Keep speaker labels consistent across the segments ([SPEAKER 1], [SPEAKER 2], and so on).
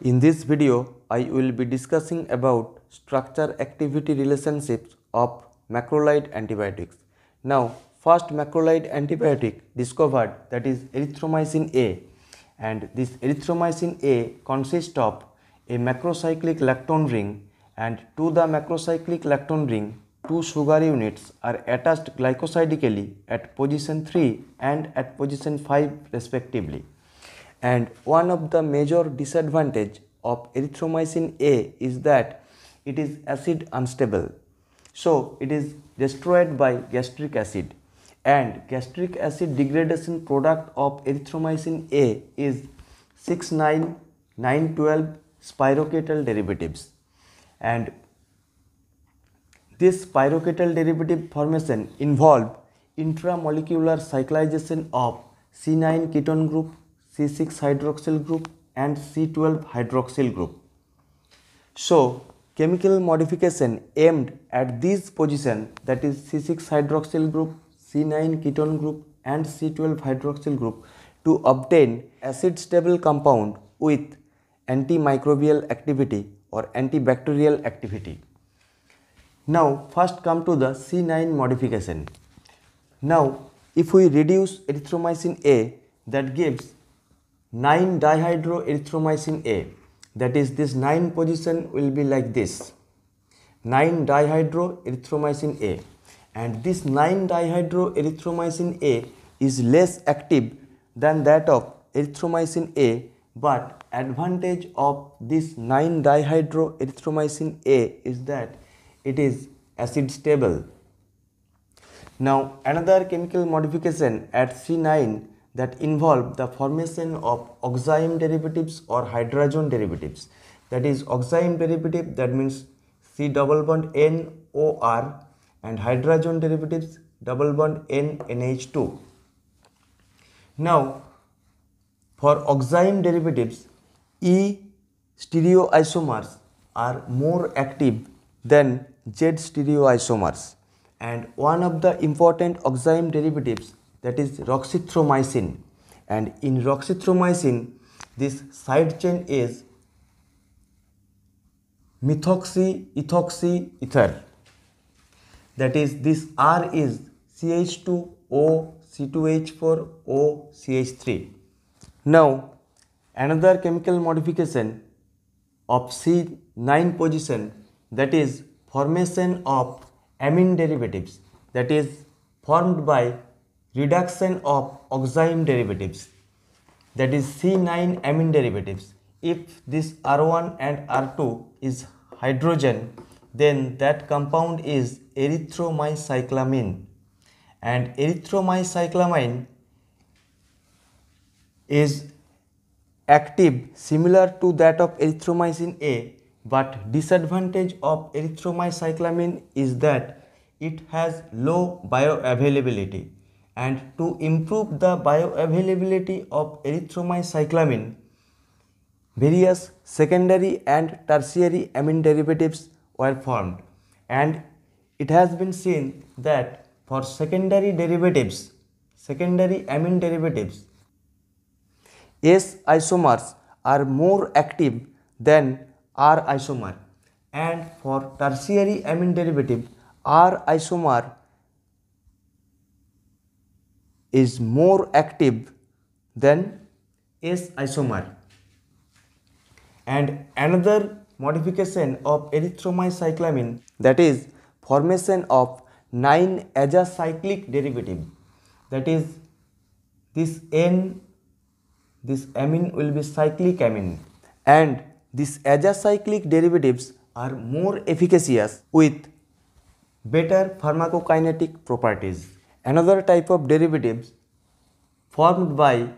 [SPEAKER 1] In this video, I will be discussing about structure-activity relationships of macrolide antibiotics. Now, first macrolide antibiotic discovered, that is erythromycin A, and this erythromycin A consists of a macrocyclic lactone ring, and to the macrocyclic lactone ring, two sugar units are attached glycosidically at position 3 and at position 5 respectively. And one of the major disadvantage of erythromycin A is that it is acid unstable. So it is destroyed by gastric acid, and gastric acid degradation product of erythromycin A is 6,9,9,12 spiroketal derivatives, and this spiroketal derivative formation involve intramolecular cyclization of C9 ketone group, C6 hydroxyl group and C12 hydroxyl group. So, chemical modification aimed at this position, that is C6 hydroxyl group, C9 ketone group and C12 hydroxyl group, to obtain acid stable compound with antimicrobial activity or antibacterial activity. Now first come to the C9 modification. Now if we reduce erythromycin A, that gives 9-dihydroerythromycin A, that is this 9 position will be like this, 9-dihydroerythromycin A, and this 9-dihydroerythromycin A is less active than that of erythromycin A, but advantage of this 9-dihydroerythromycin A is that it is acid stable. Now another chemical modification at C9 that involve the formation of oxime derivatives or hydrazone derivatives, that is oxime derivative, that means C double bond N OR, and hydrazone derivatives double bond N NH2. Now for oxime derivatives, E stereoisomers are more active than Z stereoisomers, and one of the important oxime derivatives, that is roxithromycin, and in roxithromycin this side chain is methoxyethoxyether, that is this R is CH2O C2H4O CH3. Now another chemical modification of C9 position, that is formation of amine derivatives, that is formed by reduction of oxime derivatives, that is C9 amine derivatives. If this R1 and R2 is hydrogen, then that compound is erythromycyclamine, and erythromycyclamine is active similar to that of erythromycin A, but disadvantage of erythromycyclamine is that it has low bioavailability, and to improve the bioavailability of erythromycyclamine, various secondary and tertiary amine derivatives were formed, and it has been seen that for secondary amine derivatives, S isomers are more active than R isomer, and for tertiary amine derivative, R isomer is more active than S isomer. And another modification of erythromycyclamine, that is formation of 9-azacyclic derivative, that is this N, this amine will be cyclic amine, and these azacyclic derivatives are more efficacious with better pharmacokinetic properties. Another type of derivatives formed by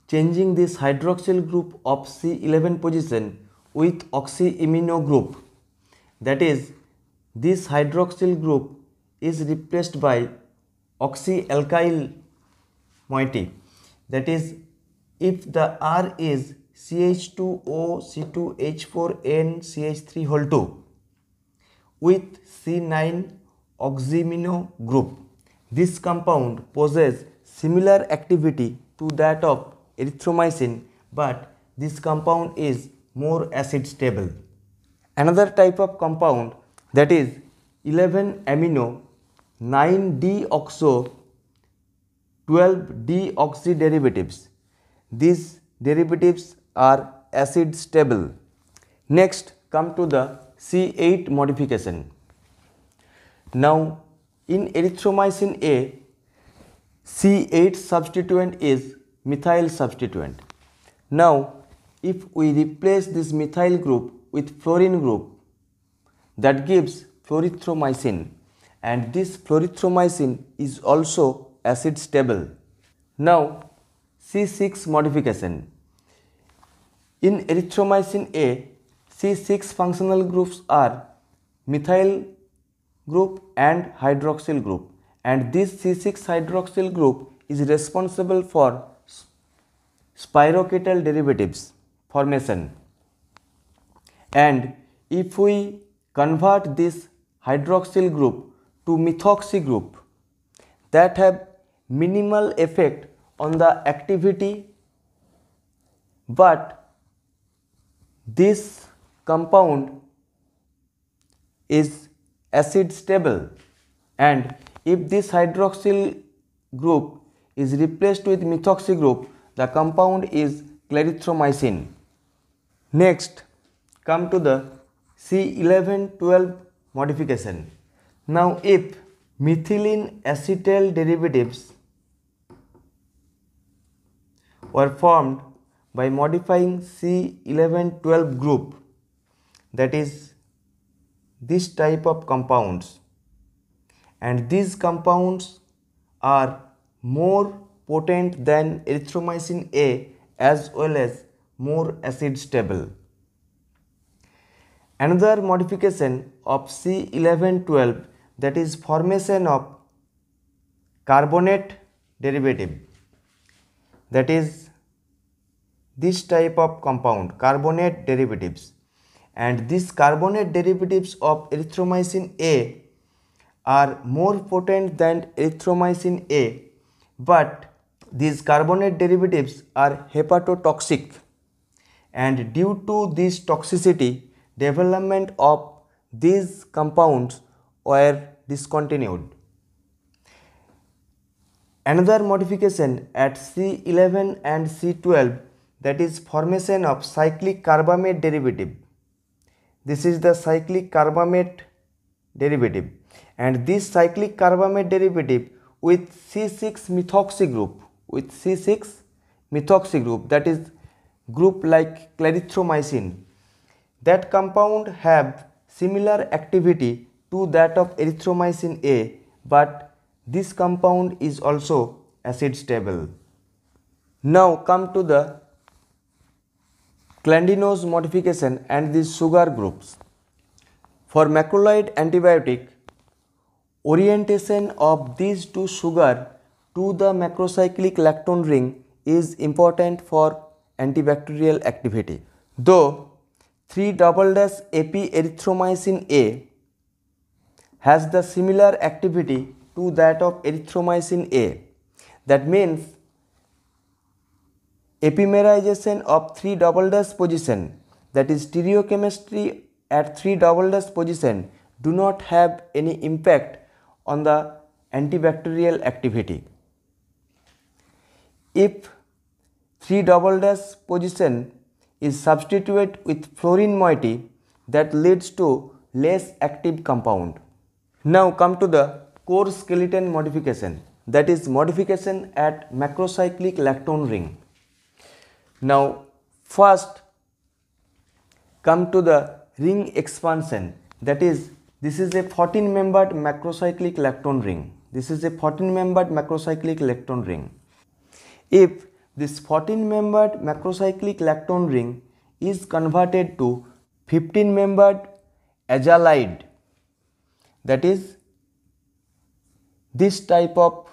[SPEAKER 1] changing this hydroxyl group of C11 position with oxyimino group, that is this hydroxyl group is replaced by oxyalkyl moiety, that is if the R is CH2O C2H4N CH3 whole 2 with C9 oxyimino group, this compound possesses similar activity to that of erythromycin, but this compound is more acid stable. Another type of compound, that is 11 amino 9 deoxo 12 deoxy derivatives. These derivatives are acid stable. Next, come to the C8 modification. Now, in erythromycin A, C8 substituent is methyl substituent. Now, if we replace this methyl group with fluorine group, that gives fluorithromycin, and this fluorithromycin is also acid stable. Now, C6 modification. In erythromycin A, C6 functional groups are methyl group and hydroxyl group, and this C6 hydroxyl group is responsible for spiroketal derivatives formation. And if we convert this hydroxyl group to methoxy group, that have minimal effect on the activity, but this compound is acid stable, and if this hydroxyl group is replaced with methoxy group, the compound is clarithromycin. Next, come to the C11-12 modification. Now, if methylene acetyl derivatives were formed by modifying C11-12 group, that is this type of compounds, and these compounds are more potent than erythromycin A as well as more acid stable. Another modification of C11-12, that is formation of carbonate derivative, that is this type of compound, carbonate derivatives, and these carbonate derivatives of erythromycin A are more potent than erythromycin A, but these carbonate derivatives are hepatotoxic, and due to this toxicity, development of these compounds were discontinued. Another modification at C11 and C12, that is formation of cyclic carbamate derivative. This is the cyclic carbamate derivative, and this cyclic carbamate derivative with C6 methoxy group, that is group like clarithromycin, that compound have similar activity to that of erythromycin A, but this compound is also acid stable. Now come to the clandinose modification and these sugar groups. For macrolide antibiotic, orientation of these two sugar to the macrocyclic lactone ring is important for antibacterial activity. Though 3-erythromycin A has the similar activity to that of erythromycin A, that means epimerization of 3 position, that is stereochemistry at 3 position, do not have any impact on the antibacterial activity. If 3 position is substituted with fluorine moiety, that leads to less active compound. Now come to the core skeleton modification, that is modification at macrocyclic lactone ring. Now first come to the ring expansion, that is this is a 14-membered macrocyclic lactone ring. If this 14-membered macrocyclic lactone ring is converted to 15-membered azalide, that is this type of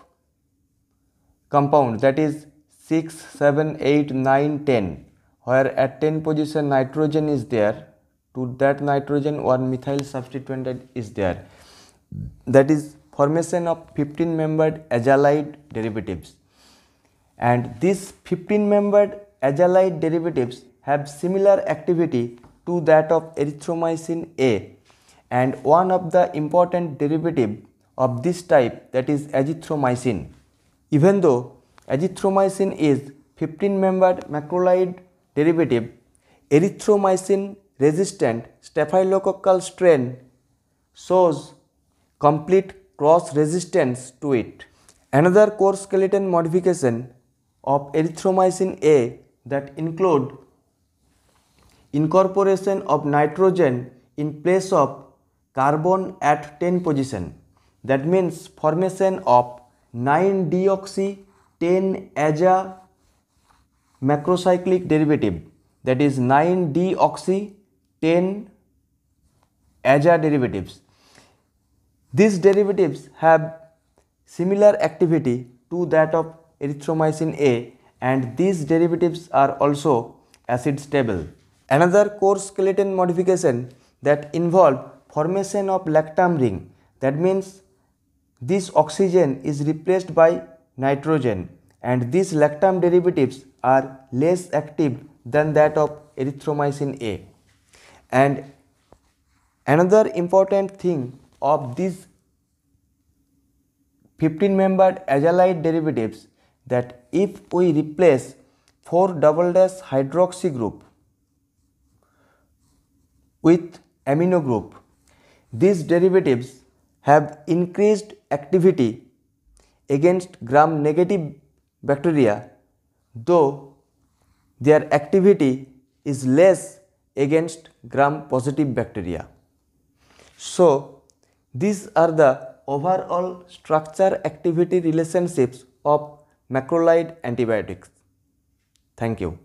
[SPEAKER 1] compound, that is 6, 7, 8, 9, 10, where at 10 position nitrogen is there, to that nitrogen one methyl substituent is there, that is formation of 15-membered azalide derivatives, and these 15-membered azalide derivatives have similar activity to that of erythromycin A, and one of the important derivative of this type, that is azithromycin. Even though azithromycin is 15-membered macrolide derivative, erythromycin resistant staphylococcal strain shows complete cross resistance to it. Another core skeleton modification of erythromycin A that include incorporation of nitrogen in place of carbon at 10 position. That means formation of 9-deoxy-10-aza macrocyclic derivative, that is 9-deoxy-10-aza derivatives. These derivatives have similar activity to that of erythromycin A, and these derivatives are also acid stable. Another core skeleton modification that involve formation of lactam ring, that means this oxygen is replaced by nitrogen, and these lactam derivatives are less active than that of erythromycin A. And another important thing of these 15-membered azalide derivatives, that if we replace 4-hydroxy group with amino group, these derivatives have increased activity against gram-negative bacteria, though their activity is less against gram-positive bacteria. So, these are the overall structure-activity relationships of macrolide antibiotics. Thank you.